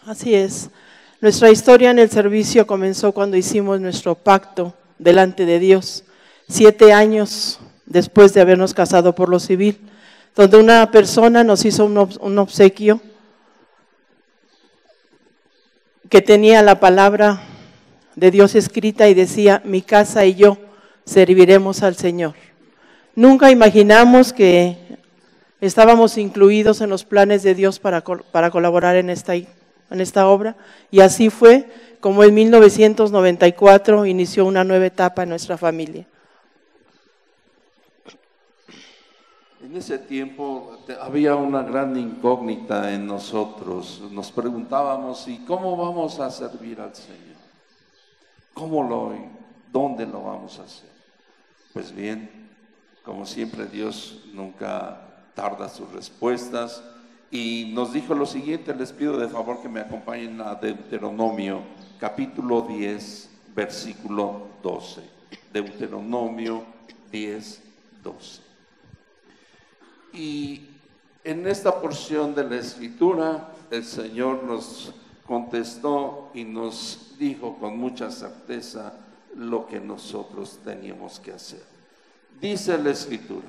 Así es. Nuestra historia en el servicio comenzó cuando hicimos nuestro pacto delante de Dios, 7 años después de habernos casado por lo civil, donde una persona nos hizo un obsequio que tenía la palabra de Dios escrita y decía: mi casa y yo serviremos al Señor. Nunca imaginamos que estábamos incluidos en los planes de Dios para colaborar en esta obra, y así fue como en 1994 inició una nueva etapa en nuestra familia. En ese tiempo había una gran incógnita en nosotros. Nos preguntábamos: ¿y cómo vamos a servir al Señor? ¿Dónde lo vamos a hacer? Pues bien, como siempre, Dios nunca tarda sus respuestas, y nos dijo lo siguiente. Les pido de favor que me acompañen a Deuteronomio capítulo 10, versículo 12. Deuteronomio 10, 12. Y en esta porción de la Escritura, el Señor nos contestó y nos dijo con mucha certeza lo que nosotros teníamos que hacer. Dice la Escritura,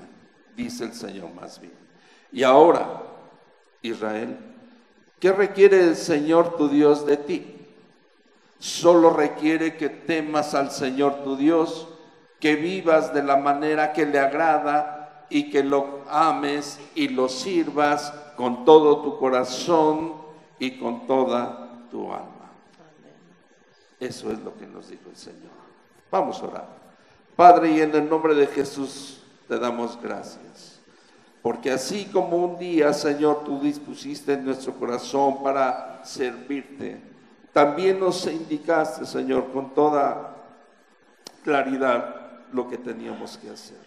dice el Señor más bien: y ahora, Israel, ¿qué requiere el Señor tu Dios de ti? Solo requiere que temas al Señor tu Dios, que vivas de la manera que le agrada, y que lo ames y lo sirvas con todo tu corazón y con toda tu alma. Eso es lo que nos dijo el Señor. Vamos a orar. Padre, y en el nombre de Jesús te damos gracias, porque así como un día, Señor, tú dispusiste en nuestro corazón para servirte, también nos indicaste, Señor, con toda claridad lo que teníamos que hacer.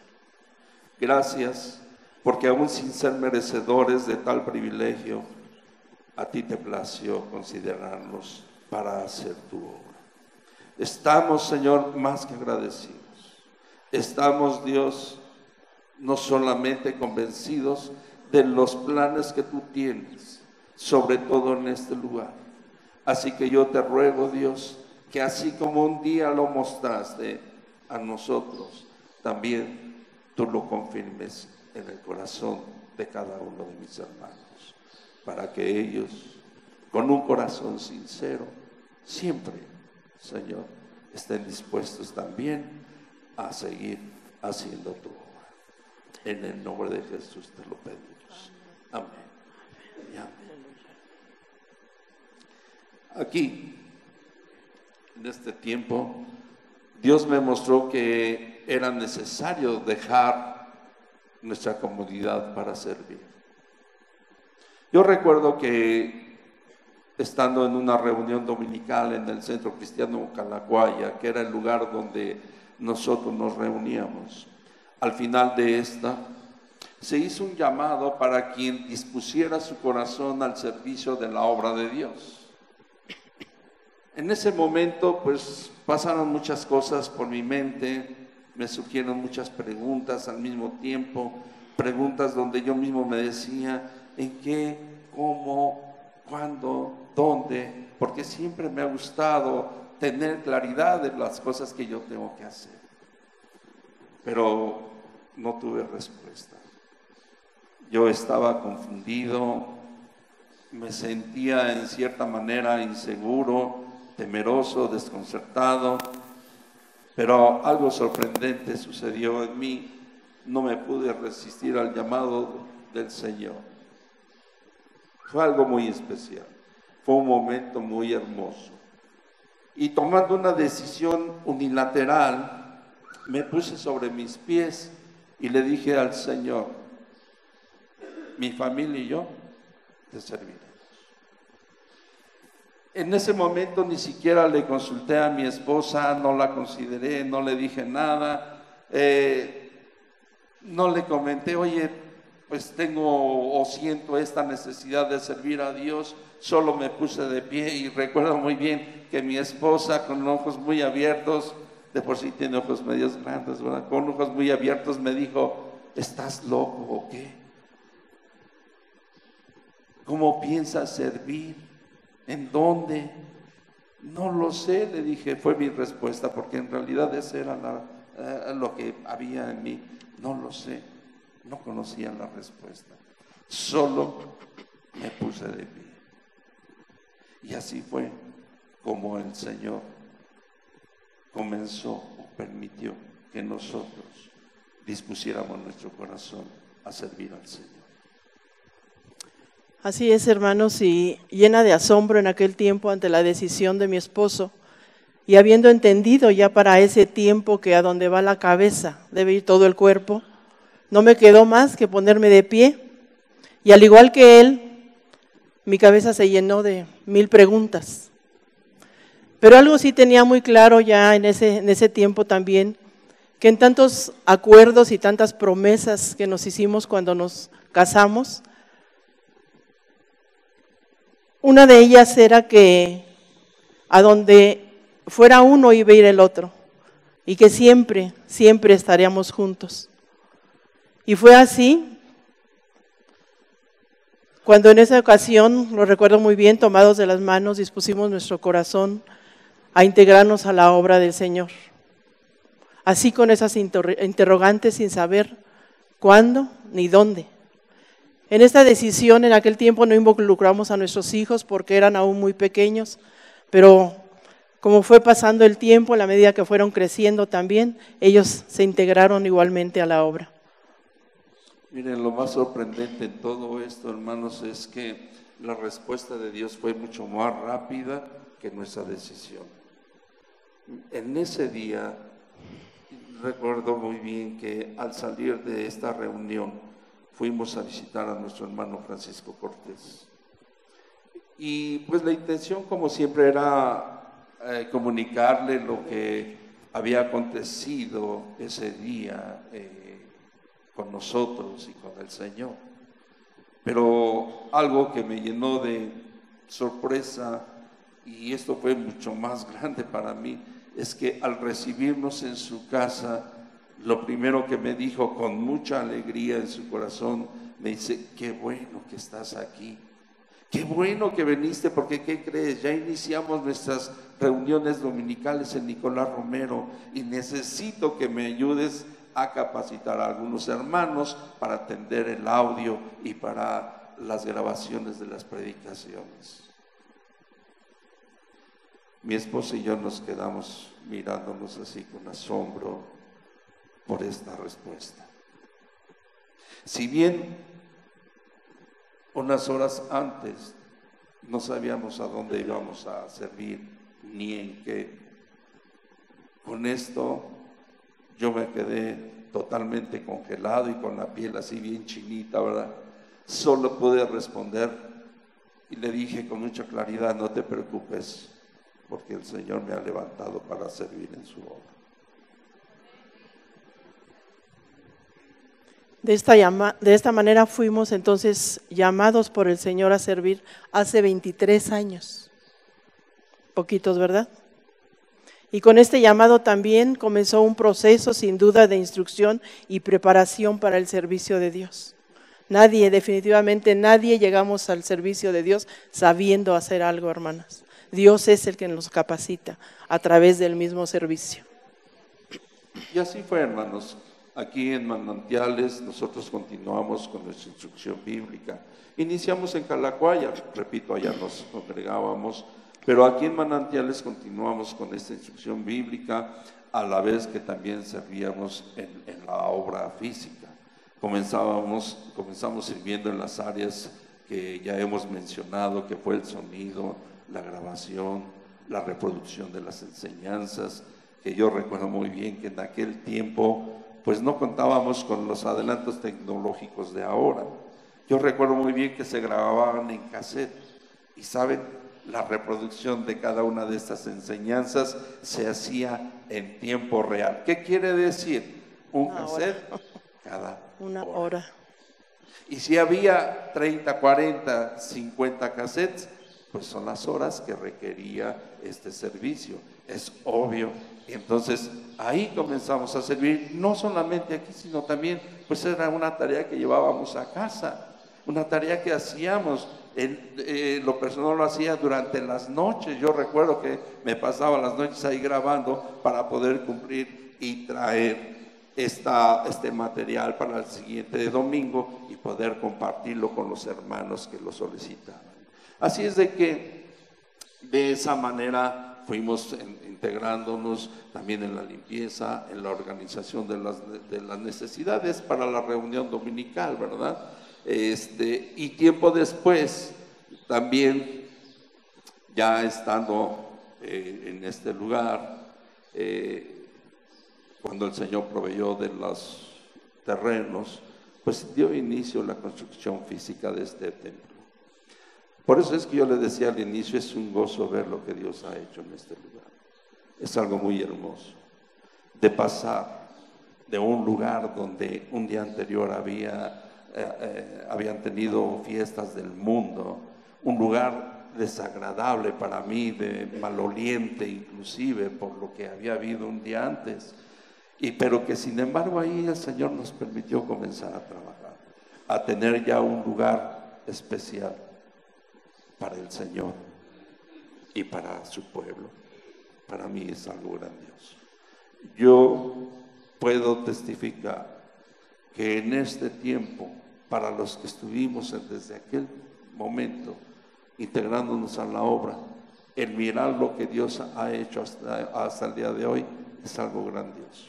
Gracias, porque aún sin ser merecedores de tal privilegio, a ti te plació considerarnos para hacer tu obra. Estamos, Señor, más que agradecidos. Estamos, Dios, no solamente convencidos de los planes que tú tienes, sobre todo en este lugar. Así que yo te ruego, Dios, que así como un día lo mostraste a nosotros, también tú lo confirmes en el corazón de cada uno de mis hermanos, para que ellos, con un corazón sincero, siempre, Señor, estén dispuestos también a seguir haciendo tu obra. En el nombre de Jesús te lo pedimos. Amén y amén. Aquí, en este tiempo, Dios me mostró que era necesario dejar nuestra comodidad para servir. Yo recuerdo que estando en una reunión dominical en el Centro Cristiano Calacuaya, que era el lugar donde nosotros nos reuníamos, al final de esta se hizo un llamado para quien dispusiera su corazón al servicio de la obra de Dios. En ese momento, pues, pasaron muchas cosas por mi mente. Me surgieron muchas preguntas al mismo tiempo, preguntas donde yo mismo me decía: ¿en qué? ¿Cómo? ¿Cuándo? ¿Dónde? Porque siempre me ha gustado tener claridad de las cosas que yo tengo que hacer. Pero no tuve respuesta. Yo estaba confundido, me sentía en cierta manera inseguro, temeroso, desconcertado. Pero algo sorprendente sucedió en mí. No me pude resistir al llamado del Señor. Fue algo muy especial. Fue un momento muy hermoso. Y tomando una decisión unilateral, me puse sobre mis pies y le dije al Señor: mi familia y yo te serviremos. En ese momento ni siquiera le consulté a mi esposa, no la consideré, no le dije nada, no le comenté: oye, pues tengo o siento esta necesidad de servir a Dios. Solo me puse de pie y recuerdo muy bien que mi esposa, con ojos muy abiertos, de por sí tiene ojos medios grandes, ¿verdad?, con ojos muy abiertos me dijo: ¿estás loco o qué? ¿Cómo piensas servir ¿En dónde? No lo sé, le dije, fue mi respuesta, porque en realidad ese era lo que había en mí. No lo sé, no conocía la respuesta. Solo me puse de pie. Y así fue como el Señor comenzó o permitió que nosotros dispusiéramos nuestro corazón a servir al Señor. Así es, hermanos, y llena de asombro en aquel tiempo ante la decisión de mi esposo, y habiendo entendido ya para ese tiempo que a donde va la cabeza debe ir todo el cuerpo, no me quedó más que ponerme de pie, y al igual que él, mi cabeza se llenó de 1000 preguntas. Pero algo sí tenía muy claro ya en ese tiempo también, que en tantos acuerdos y tantas promesas que nos hicimos cuando nos casamos, una de ellas era que a donde fuera uno iba a ir el otro, y que siempre, siempre estaríamos juntos. Y fue así, cuando en esa ocasión, lo recuerdo muy bien, tomados de las manos, dispusimos nuestro corazón a integrarnos a la obra del Señor. Así con esas interrogantes sin saber cuándo ni dónde. En esta decisión, en aquel tiempo no involucramos a nuestros hijos porque eran aún muy pequeños, pero como fue pasando el tiempo, a la medida que fueron creciendo también, ellos se integraron igualmente a la obra. Miren, lo más sorprendente en todo esto, hermanos, es que la respuesta de Dios fue mucho más rápida que nuestra decisión. En ese día, recuerdo muy bien que al salir de esta reunión, fuimos a visitar a nuestro hermano Francisco Cortés. Y pues la intención, como siempre, era comunicarle lo que había acontecido ese día con nosotros y con el Señor. Pero algo que me llenó de sorpresa, y esto fue mucho más grande para mí, es que al recibirnos en su casa, lo primero que me dijo con mucha alegría en su corazón, me dice: qué bueno que estás aquí, qué bueno que viniste, porque ¿qué crees? Ya iniciamos nuestras reuniones dominicales en Nicolás Romero y necesito que me ayudes a capacitar a algunos hermanos para atender el audio y para las grabaciones de las predicaciones. Mi esposa y yo nos quedamos mirándonos así con asombro por esta respuesta. Si bien unas horas antes no sabíamos a dónde íbamos a servir ni en qué, con esto yo me quedé totalmente congelado y con la piel así bien chinita, ¿verdad? Solo pude responder y le dije con mucha claridad: no te preocupes, porque el Señor me ha levantado para servir en su obra. De esta manera fuimos entonces llamados por el Señor a servir hace 23 años. Poquitos, ¿verdad? Y con este llamado también comenzó un proceso sin duda de instrucción y preparación para el servicio de Dios. Nadie, definitivamente nadie llegamos al servicio de Dios sabiendo hacer algo, hermanas. Dios es el que nos capacita a través del mismo servicio. Y así fue, hermanos. Aquí en Manantiales nosotros continuamos con nuestra instrucción bíblica. Iniciamos en Calacuaya, repito, allá nos congregábamos, pero aquí en Manantiales continuamos con esta instrucción bíblica, a la vez que también servíamos en la obra física. Comenzamos sirviendo en las áreas que ya hemos mencionado, que fue el sonido, la grabación, la reproducción de las enseñanzas, que yo recuerdo muy bien que en aquel tiempo pues no contábamos con los adelantos tecnológicos de ahora. Yo recuerdo muy bien que se grababan en cassette, y saben, la reproducción de cada una de estas enseñanzas se hacía en tiempo real. ¿Qué quiere decir? Un cassette cada hora. Y si había 30, 40, 50 cassettes, pues son las horas que requería este servicio. Es obvio. Entonces ahí comenzamos a servir, no solamente aquí, sino también, pues era una tarea que llevábamos a casa, una tarea que hacíamos Lo personal lo hacía durante las noches. Yo recuerdo que me pasaba las noches ahí grabando para poder cumplir y traer este material para el siguiente domingo y poder compartirlo con los hermanos que lo solicitaban. Así es de que de esa manera fuimos integrándonos también en la limpieza, en la organización de las necesidades para la reunión dominical, ¿verdad? Y tiempo después, también ya estando en este lugar, cuando el Señor proveyó de los terrenos, pues dio inicio a la construcción física de este templo. Por eso es que yo le decía al inicio, es un gozo ver lo que Dios ha hecho en este lugar. Es algo muy hermoso, de pasar de un lugar donde un día anterior habían tenido fiestas del mundo, un lugar desagradable para mí, de maloliente inclusive por lo que había habido un día antes, pero que sin embargo ahí el Señor nos permitió comenzar a trabajar, a tener ya un lugar especial para el Señor y para su pueblo. Para mí es algo grandioso. Yo puedo testificar que en este tiempo, para los que estuvimos desde aquel momento integrándonos a la obra, el mirar lo que Dios ha hecho hasta el día de hoy es algo grandioso,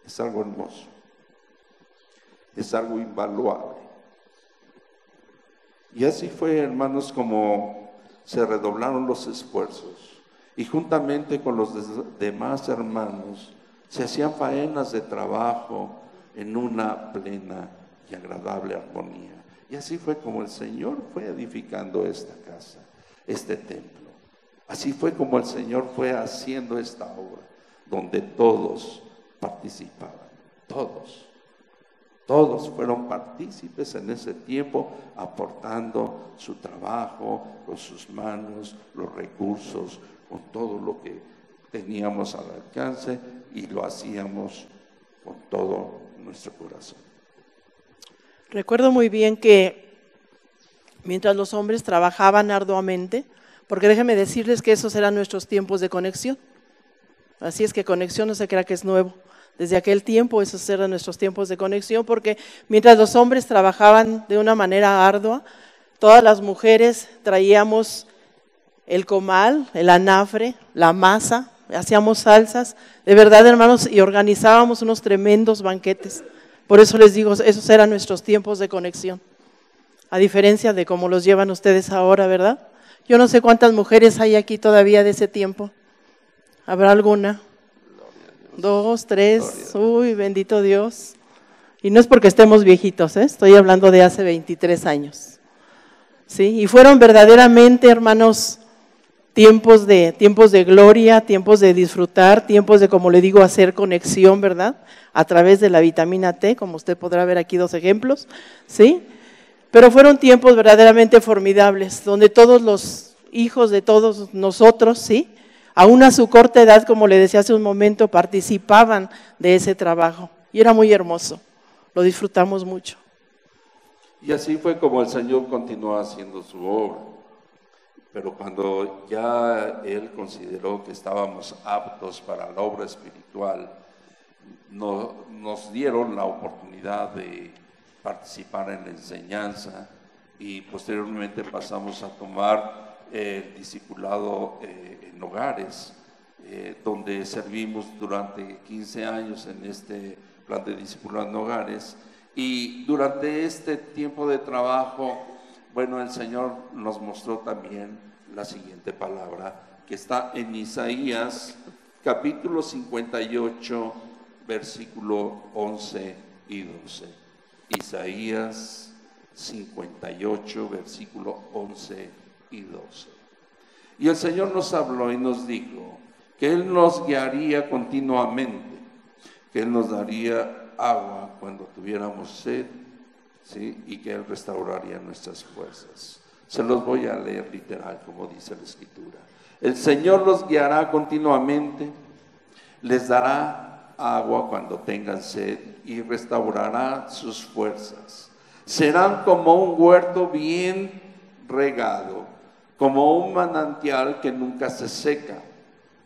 es algo hermoso, es algo invaluable. Y así fue, hermanos, como se redoblaron los esfuerzos y juntamente con los demás hermanos se hacían faenas de trabajo en una plena y agradable armonía. Y así fue como el Señor fue edificando esta casa, este templo. Así fue como el Señor fue haciendo esta obra, donde todos participaban, todos fueron partícipes en ese tiempo, aportando su trabajo, con sus manos, los recursos, con todo lo que teníamos al alcance, y lo hacíamos con todo nuestro corazón. Recuerdo muy bien que mientras los hombres trabajaban arduamente, porque déjenme decirles que esos eran nuestros tiempos de conexión. Así es que conexión no se crea que es nuevo. Desde aquel tiempo esos eran nuestros tiempos de conexión, porque mientras los hombres trabajaban de una manera ardua, todas las mujeres traíamos el comal, el anafre, la masa, hacíamos salsas, de verdad, hermanos, y organizábamos unos tremendos banquetes. Por eso les digo, esos eran nuestros tiempos de conexión, a diferencia de cómo los llevan ustedes ahora, ¿verdad? Yo no sé cuántas mujeres hay aquí todavía de ese tiempo. ¿Habrá alguna? 2, 3, uy, bendito Dios. Y no es porque estemos viejitos, estoy hablando de hace 23 años. ¿Sí? Y fueron verdaderamente, hermanos, tiempos de gloria, tiempos de disfrutar, tiempos de, como le digo, hacer conexión, ¿verdad? A través de la vitamina T, como usted podrá ver aquí 2 ejemplos, ¿sí? Pero fueron tiempos verdaderamente formidables, donde todos los hijos de todos nosotros, ¿sí?, aún a su corta edad, como le decía hace un momento, participaban de ese trabajo. Y era muy hermoso, lo disfrutamos mucho. Y así fue como el Señor continuó haciendo su obra. Pero cuando ya Él consideró que estábamos aptos para la obra espiritual, nos dieron la oportunidad de participar en la enseñanza y posteriormente pasamos a tomar el discipulado en hogares, donde servimos durante 15 años en este plan de discipulado en hogares. Y durante este tiempo de trabajo, bueno, el Señor nos mostró también la siguiente palabra, que está en Isaías, capítulo 58, versículo 11 y 12. Isaías 58, versículo 11 y 12. Y el Señor nos habló y nos dijo que Él nos guiaría continuamente, que Él nos daría agua cuando tuviéramos sed, ¿sí?, y que Él restauraría nuestras fuerzas. Se los voy a leer literal, como dice la Escritura. El Señor los guiará continuamente, les dará agua cuando tengan sed y restaurará sus fuerzas. Serán como un huerto bien regado, como un manantial que nunca se seca.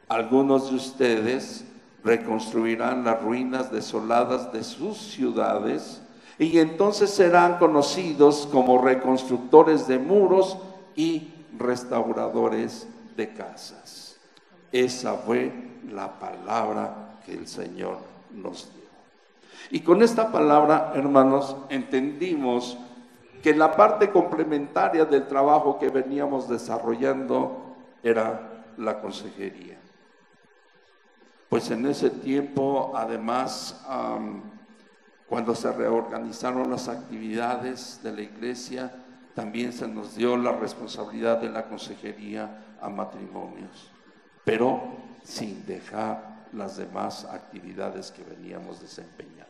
Algunos de ustedes reconstruirán las ruinas desoladas de sus ciudades y entonces serán conocidos como reconstructores de muros y restauradores de casas. Esa fue la palabra que el Señor nos dio. Y con esta palabra, hermanos, entendimos que la parte complementaria del trabajo que veníamos desarrollando era la consejería. Pues en ese tiempo, además, cuando se reorganizaron las actividades de la iglesia, también se nos dio la responsabilidad de la consejería a matrimonios, pero sin dejar las demás actividades que veníamos desempeñando.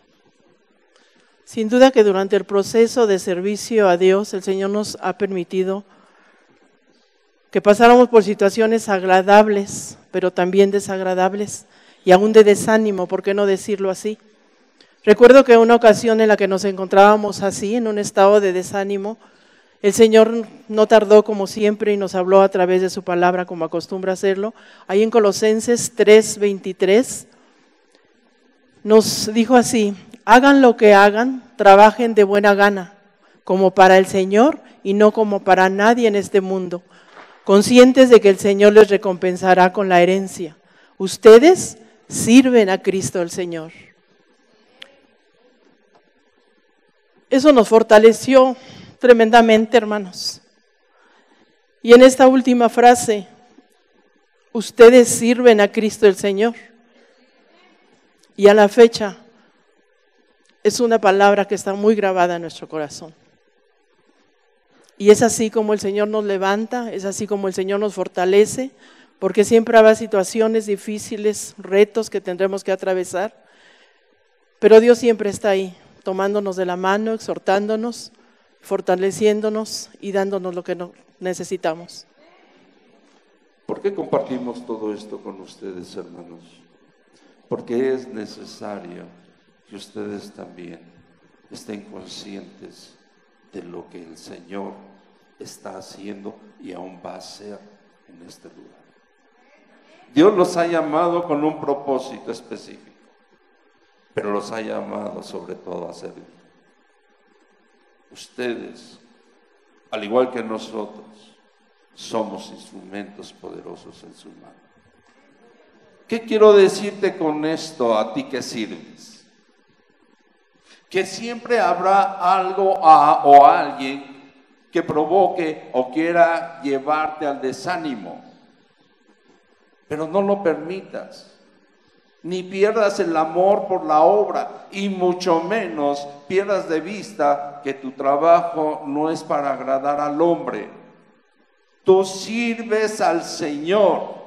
Sin duda que durante el proceso de servicio a Dios, el Señor nos ha permitido que pasáramos por situaciones agradables, pero también desagradables, y aún de desánimo, ¿por qué no decirlo así? Recuerdo que una ocasión en la que nos encontrábamos así, en un estado de desánimo, el Señor no tardó como siempre y nos habló a través de su palabra, como acostumbra hacerlo. Ahí en Colosenses 3:23 nos dijo así: hagan lo que hagan, trabajen de buena gana, como para el Señor y no como para nadie en este mundo, conscientes de que el Señor les recompensará con la herencia. Ustedes sirven a Cristo el Señor. Eso nos fortaleció tremendamente, hermanos. Y en esta última frase, ustedes sirven a Cristo el Señor. Y a la fecha, es una palabra que está muy grabada en nuestro corazón. Y es así como el Señor nos levanta, es así como el Señor nos fortalece, porque siempre habrá situaciones difíciles, retos que tendremos que atravesar, pero Dios siempre está ahí, tomándonos de la mano, exhortándonos, fortaleciéndonos y dándonos lo que necesitamos. ¿Por qué compartimos todo esto con ustedes, hermanos? Porque es necesario que ustedes también estén conscientes de lo que el Señor está haciendo y aún va a hacer en este lugar. Dios los ha llamado con un propósito específico, pero los ha llamado sobre todo a servir. Ustedes, al igual que nosotros, somos instrumentos poderosos en su mano. ¿Qué quiero decirte con esto a ti que sirves? Que siempre habrá algo o alguien que provoque o quiera llevarte al desánimo, pero no lo permitas. Ni pierdas el amor por la obra y mucho menos pierdas de vista que tu trabajo no es para agradar al hombre. Tú sirves al Señor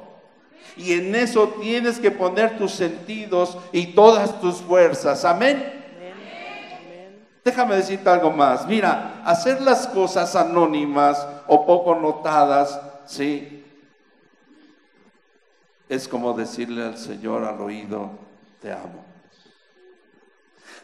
y en eso tienes que poner tus sentidos y todas tus fuerzas. Amén. Déjame decirte algo más. Mira, hacer las cosas anónimas o poco notadas, ¿sí? Es como decirle al Señor al oído, te amo.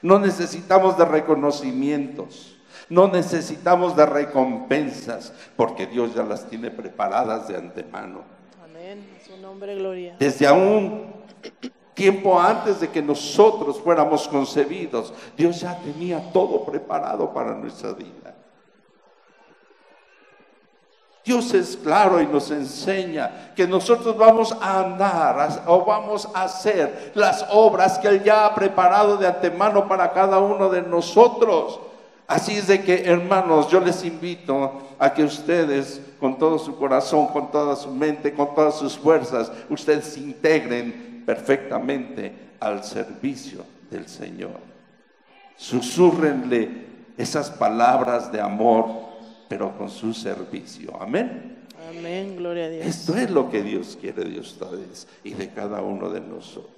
No necesitamos de reconocimientos, no necesitamos de recompensas, porque Dios ya las tiene preparadas de antemano. Amén, su nombre, gloria. Desde un tiempo antes de que nosotros fuéramos concebidos, Dios ya tenía todo preparado para nuestra vida. Dios es claro y nos enseña que nosotros vamos a andar o vamos a hacer las obras que Él ya ha preparado de antemano para cada uno de nosotros. Así es de que, hermanos, yo les invito a que ustedes con todo su corazón, con toda su mente, con todas sus fuerzas, ustedes se integren perfectamente al servicio del Señor. Susúrrenle esas palabras de amor, pero con su servicio. Amén. Amén, gloria a Dios. Esto es lo que Dios quiere de ustedes y de cada uno de nosotros.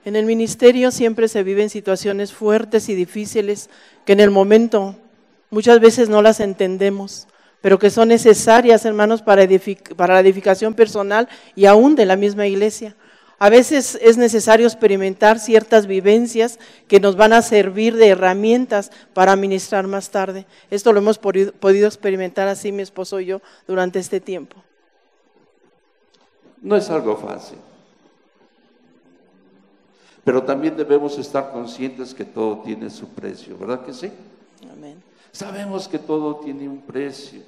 En el ministerio siempre se viven situaciones fuertes y difíciles que en el momento muchas veces no las entendemos, pero que son necesarias, hermanos, para la edificación personal y aún de la misma iglesia. A veces es necesario experimentar ciertas vivencias que nos van a servir de herramientas para ministrar más tarde. Esto lo hemos podido experimentar así mi esposo y yo durante este tiempo. No es algo fácil, pero también debemos estar conscientes que todo tiene su precio, ¿verdad que sí? Amén. Sabemos que todo tiene un precio,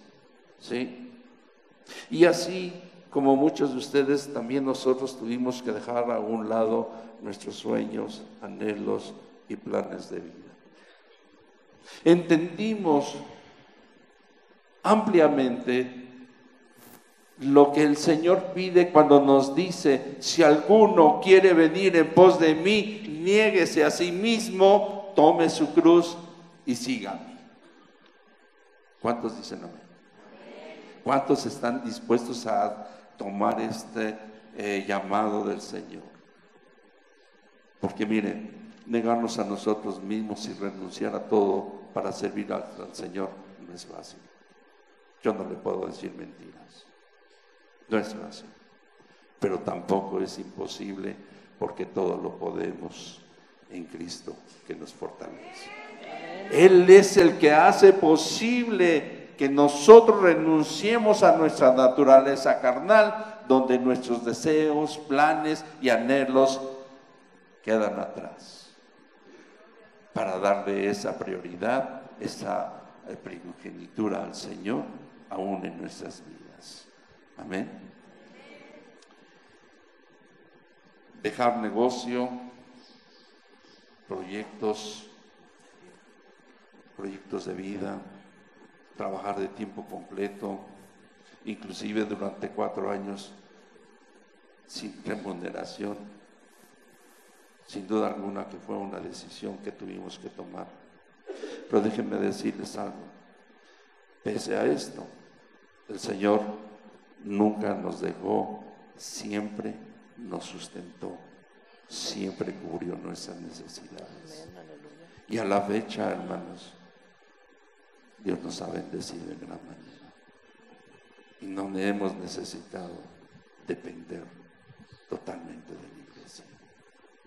¿sí? Y así como muchos de ustedes, también nosotros tuvimos que dejar a un lado nuestros sueños, anhelos y planes de vida. Entendimos ampliamente lo que el Señor pide cuando nos dice: si alguno quiere venir en pos de mí, niéguese a sí mismo, tome su cruz y sígame. ¿Cuántos dicen amén? ¿Cuántos están dispuestos a tomar este llamado del Señor? Porque miren, negarnos a nosotros mismos y renunciar a todo para servir al Señor no es fácil. Yo no le puedo decir mentiras, no es fácil, pero tampoco es imposible, porque todo lo podemos en Cristo que nos fortalece. Él es el que hace posible que nosotros renunciemos a nuestra naturaleza carnal, donde nuestros deseos, planes y anhelos quedan atrás, para darle esa prioridad, esa primogenitura al Señor, aún en nuestras vidas. Amén. Dejar negocio, proyectos de vida, trabajar de tiempo completo, inclusive durante 4 años sin remuneración, sin duda alguna que fue una decisión que tuvimos que tomar. Pero déjenme decirles algo: pese a esto, el Señor nunca nos dejó, siempre nos sustentó, siempre cubrió nuestras necesidades. Y a la fecha, hermanos, Dios nos ha bendecido en gran manera y no hemos necesitado depender totalmente de la iglesia.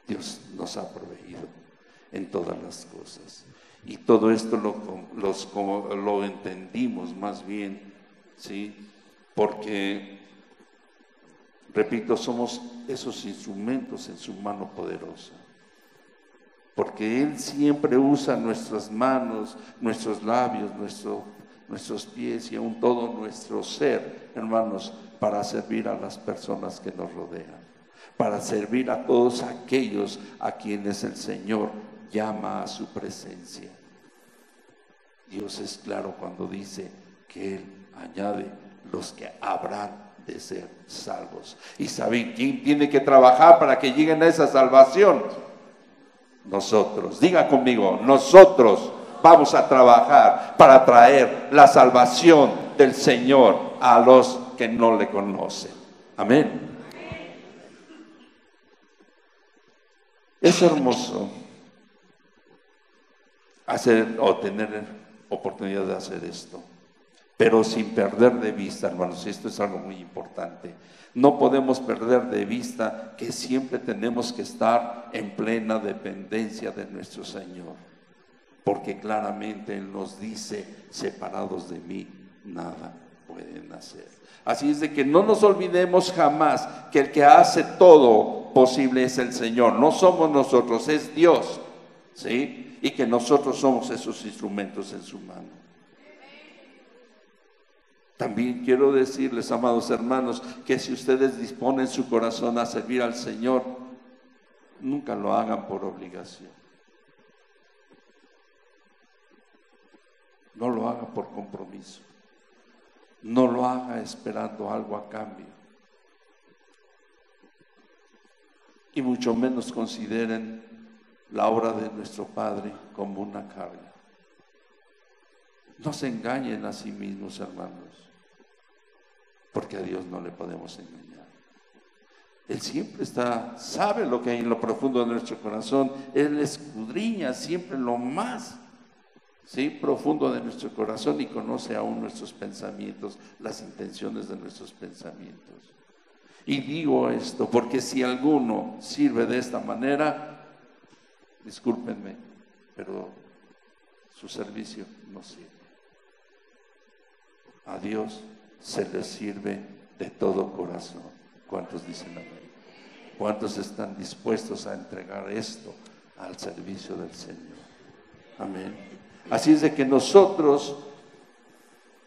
Dios nos ha proveído en todas las cosas, y todo esto lo entendimos más bien, ¿sí? Porque, repito, somos esos instrumentos en su mano poderosa, porque Él siempre usa nuestras manos, nuestros labios, nuestros pies y aún todo nuestro ser, hermanos, para servir a las personas que nos rodean, para servir a todos aquellos a quienes el Señor llama a su presencia. Dios es claro cuando dice que Él añade los que habrán de ser salvos. ¿Y saben quién tiene que trabajar para que lleguen a esa salvación? Nosotros. Diga conmigo, nosotros vamos a trabajar para traer la salvación del Señor a los que no le conocen. Amén. Es hermoso hacer o tener oportunidad de hacer esto, pero sin perder de vista, hermanos, esto es algo muy importante. No podemos perder de vista que siempre tenemos que estar en plena dependencia de nuestro Señor, porque claramente Él nos dice: separados de mí, nada pueden hacer. Así es de que no nos olvidemos jamás que el que hace todo posible es el Señor, no somos nosotros, es Dios, ¿sí? Y que nosotros somos esos instrumentos en su mano. También quiero decirles, amados hermanos, que si ustedes disponen su corazón a servir al Señor, nunca lo hagan por obligación. No lo haga por compromiso. No lo haga esperando algo a cambio. Y mucho menos consideren la obra de nuestro Padre como una carga. No se engañen a sí mismos, hermanos, porque a Dios no le podemos engañar. Él siempre sabe lo que hay en lo profundo de nuestro corazón. Él escudriña siempre lo más, ¿sí?, profundo de nuestro corazón, y conoce aún nuestros pensamientos, las intenciones de nuestros pensamientos. Y digo esto porque si alguno sirve de esta manera, discúlpenme, pero su servicio no sirve. A Dios se le sirve de todo corazón. ¿Cuántos dicen amén? ¿Cuántos están dispuestos a entregar esto al servicio del Señor? Amén. Así es de que nosotros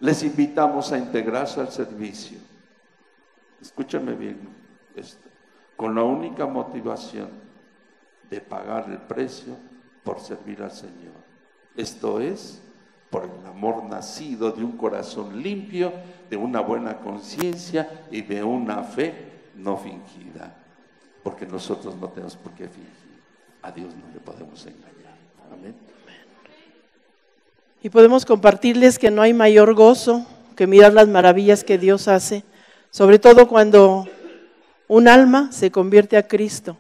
les invitamos a integrarse al servicio. Escúchame bien esto, con la única motivación de pagar el precio por servir al Señor. Esto es, por el amor nacido de un corazón limpio, de una buena conciencia y de una fe no fingida. Porque nosotros no tenemos por qué fingir. A Dios no le podemos engañar. Amén. Y podemos compartirles que no hay mayor gozo que mirar las maravillas que Dios hace, sobre todo cuando un alma se convierte a Cristo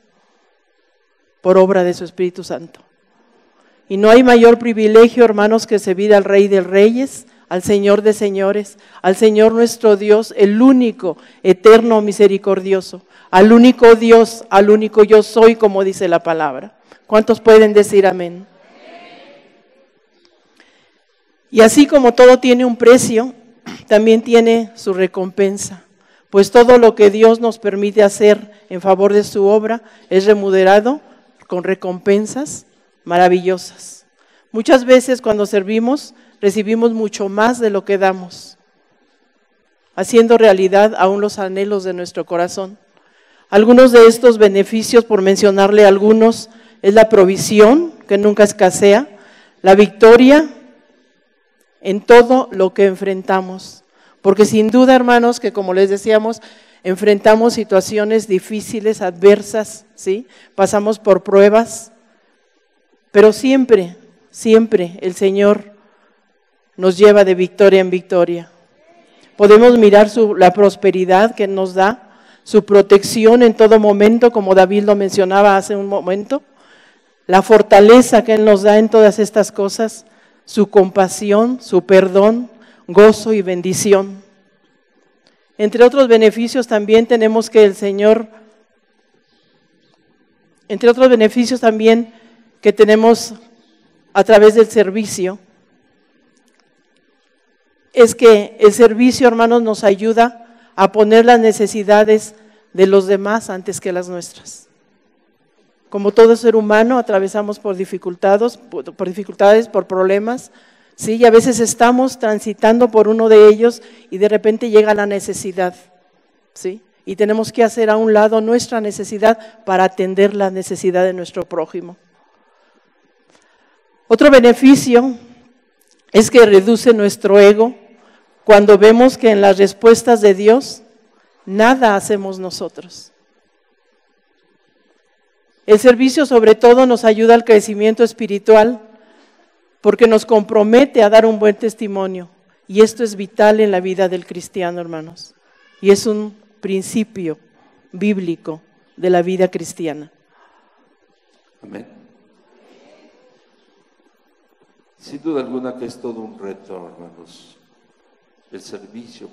por obra de su Espíritu Santo. Y no hay mayor privilegio, hermanos, que servir al Rey de Reyes, al Señor de Señores, al Señor nuestro Dios, el único, eterno, misericordioso, al único Dios, al único yo soy, como dice la palabra. ¿Cuántos pueden decir amén? Y así como todo tiene un precio, también tiene su recompensa, pues todo lo que Dios nos permite hacer en favor de su obra es remunerado con recompensas maravillosas. Muchas veces cuando servimos, recibimos mucho más de lo que damos, haciendo realidad aún los anhelos de nuestro corazón. Algunos de estos beneficios, por mencionarle algunos, es la provisión, que nunca escasea, la victoria en todo lo que enfrentamos. Porque sin duda, hermanos, que como les decíamos, enfrentamos situaciones difíciles, adversas, ¿sí? Pasamos por pruebas, pero siempre, siempre el Señor nos lleva de victoria en victoria. Podemos mirar la prosperidad que nos da, su protección en todo momento, como David lo mencionaba hace un momento, la fortaleza que Él nos da en todas estas cosas, su compasión, su perdón, gozo y bendición. Entre otros beneficios también tenemos que el Señor, entre otros beneficios también que tenemos a través del servicio, es que el servicio, hermanos, nos ayuda a poner las necesidades de los demás antes que las nuestras. Como todo ser humano, atravesamos por dificultades, por problemas, ¿sí? Y a veces estamos transitando por uno de ellos y de repente llega la necesidad, ¿sí? Y tenemos que hacer a un lado nuestra necesidad para atender la necesidad de nuestro prójimo. Otro beneficio es que reduce nuestro ego cuando vemos que en las respuestas de Dios nada hacemos nosotros. El servicio sobre todo nos ayuda al crecimiento espiritual porque nos compromete a dar un buen testimonio y esto es vital en la vida del cristiano, hermanos, y es un principio bíblico de la vida cristiana. Amén. Sin duda alguna que es todo un reto, hermanos. El servicio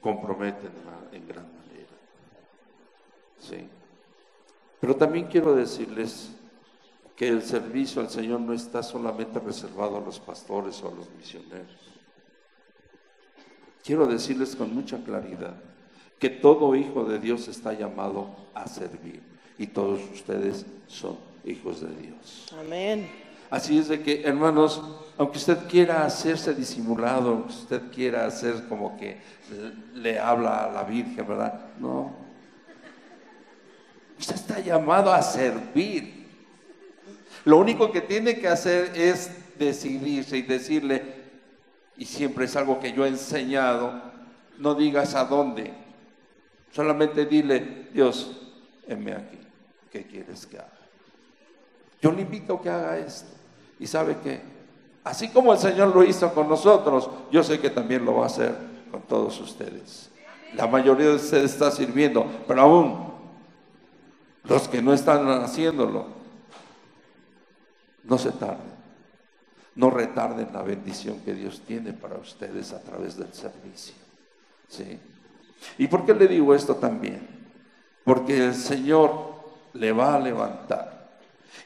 compromete en gran manera. Sí. Pero también quiero decirles que el servicio al Señor no está solamente reservado a los pastores o a los misioneros. Quiero decirles con mucha claridad que todo hijo de Dios está llamado a servir y todos ustedes son hijos de Dios. Amén. Así es de que, hermanos, aunque usted quiera hacerse disimulado, aunque usted quiera hacer como que le habla a la Virgen, ¿verdad? No. Usted está llamado a servir. Lo único que tiene que hacer es decidirse y decirle, y siempre es algo que yo he enseñado, no digas a dónde, solamente dile, Dios, heme aquí, ¿qué quieres que haga? Yo le invito a que haga esto. Y sabe que, así como el Señor lo hizo con nosotros, yo sé que también lo va a hacer con todos ustedes. La mayoría de ustedes está sirviendo, pero aún los que no están haciéndolo, no se tarden, no retarden la bendición que Dios tiene para ustedes a través del servicio, ¿sí? ¿Y por qué le digo esto también? Porque el Señor le va a levantar.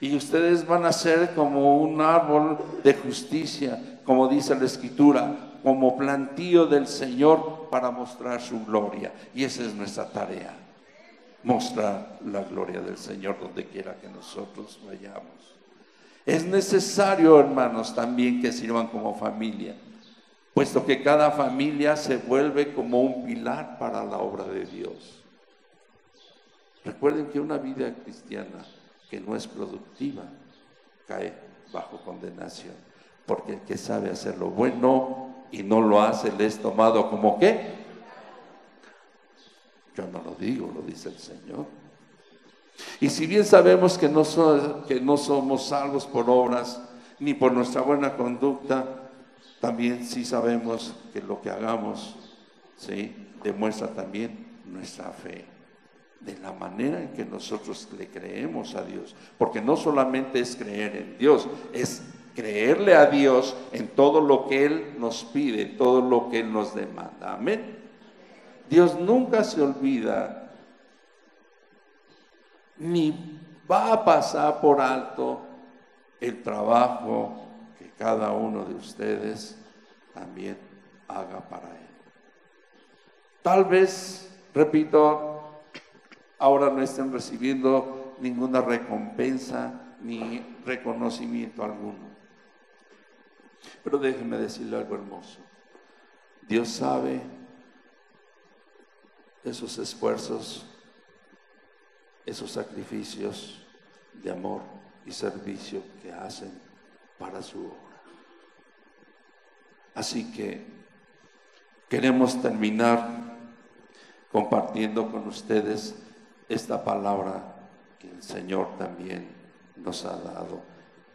Y ustedes van a ser como un árbol de justicia, como dice la Escritura, como plantío del Señor para mostrar su gloria. Y esa es nuestra tarea, mostrar la gloria del Señor donde quiera que nosotros vayamos. Es necesario, hermanos, también que sirvan como familia, puesto que cada familia se vuelve como un pilar para la obra de Dios. Recuerden que una vida cristiana que no es productiva cae bajo condenación, porque el que sabe hacer lo bueno y no lo hace le es tomado como ¿qué? Yo no lo digo, lo dice el Señor. Y si bien sabemos que no somos salvos por obras ni por nuestra buena conducta, también sí sabemos que lo que hagamos, ¿sí?, demuestra también nuestra fe, de la manera en que nosotros le creemos a Dios, porque no solamente es creer en Dios, es creerle a Dios en todo lo que Él nos pide, en todo lo que Él nos demanda. Amén. Dios nunca se olvida, ni va a pasar por alto el trabajo que cada uno de ustedes también haga para Él. Tal vez, repito, ahora no estén recibiendo ninguna recompensa ni reconocimiento alguno. Pero déjenme decirle algo hermoso. Dios sabe esos esfuerzos, esos sacrificios de amor y servicio que hacen para su obra. Así que queremos terminar compartiendo con ustedes esta palabra que el Señor también nos ha dado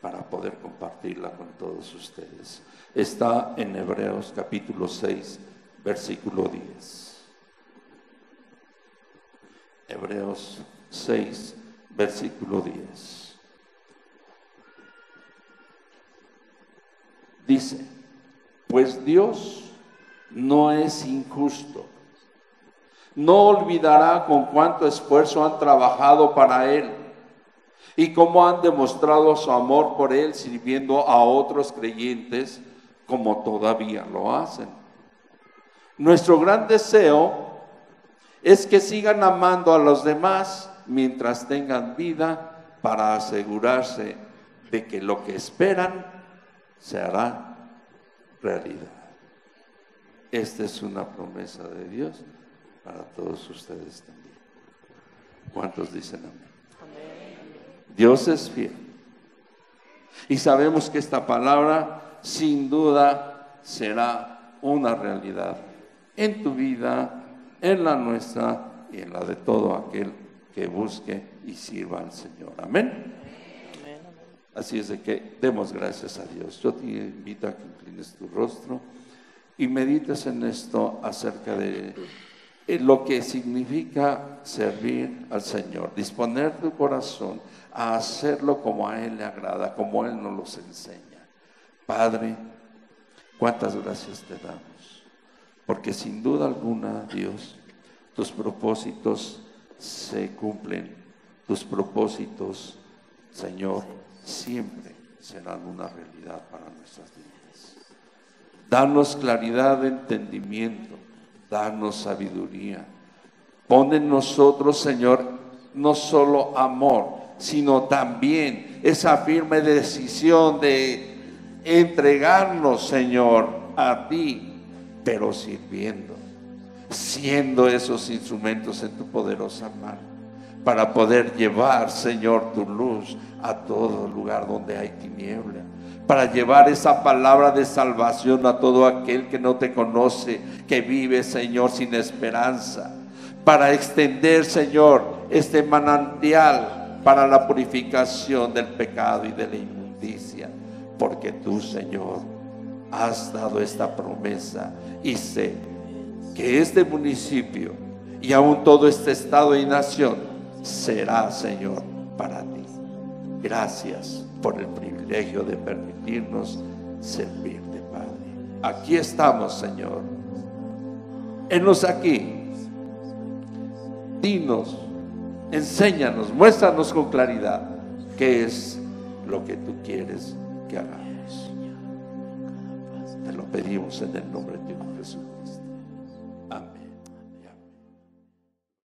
para poder compartirla con todos ustedes. Está en Hebreos capítulo 6, versículo 10. Hebreos 6, versículo 10. Dice, pues Dios no es injusto, no olvidará con cuánto esfuerzo han trabajado para Él y cómo han demostrado su amor por Él sirviendo a otros creyentes como todavía lo hacen. Nuestro gran deseo es que sigan amando a los demás mientras tengan vida para asegurarse de que lo que esperan se hará realidad. Esta es una promesa de Dios para todos ustedes también. ¿Cuántos dicen amén? Amén. Dios es fiel. Y sabemos que esta palabra sin duda será una realidad en tu vida, en la nuestra y en la de todo aquel que busque y sirva al Señor. Amén. Así es de que demos gracias a Dios. Yo te invito a que inclines tu rostro y medites en esto acerca de lo que significa servir al Señor, disponer tu corazón a hacerlo como a Él le agrada, como Él nos los enseña. Padre, cuántas gracias te damos, porque sin duda alguna, Dios, tus propósitos se cumplen, tus propósitos, Señor, siempre serán una realidad para nuestras vidas. Danos claridad de entendimiento, danos sabiduría. Pon en nosotros, Señor, no solo amor, sino también esa firme decisión de entregarnos, Señor, a ti, pero sirviendo, siendo esos instrumentos en tu poderosa mano, para poder llevar, Señor, tu luz a todo lugar donde hay tiniebla, para llevar esa palabra de salvación a todo aquel que no te conoce, que vive, Señor, sin esperanza, para extender, Señor, este manantial para la purificación del pecado y de la inmundicia, porque tú, Señor, has dado esta promesa y sé que este municipio y aún todo este estado y nación será, Señor, para ti. Gracias por el privilegio de permitirnos servirte, Padre. Aquí estamos, Señor. Henos aquí Dinos, enséñanos, muéstranos con claridad qué es lo que tú quieres que hagamos. Te lo pedimos en el nombre de Dios.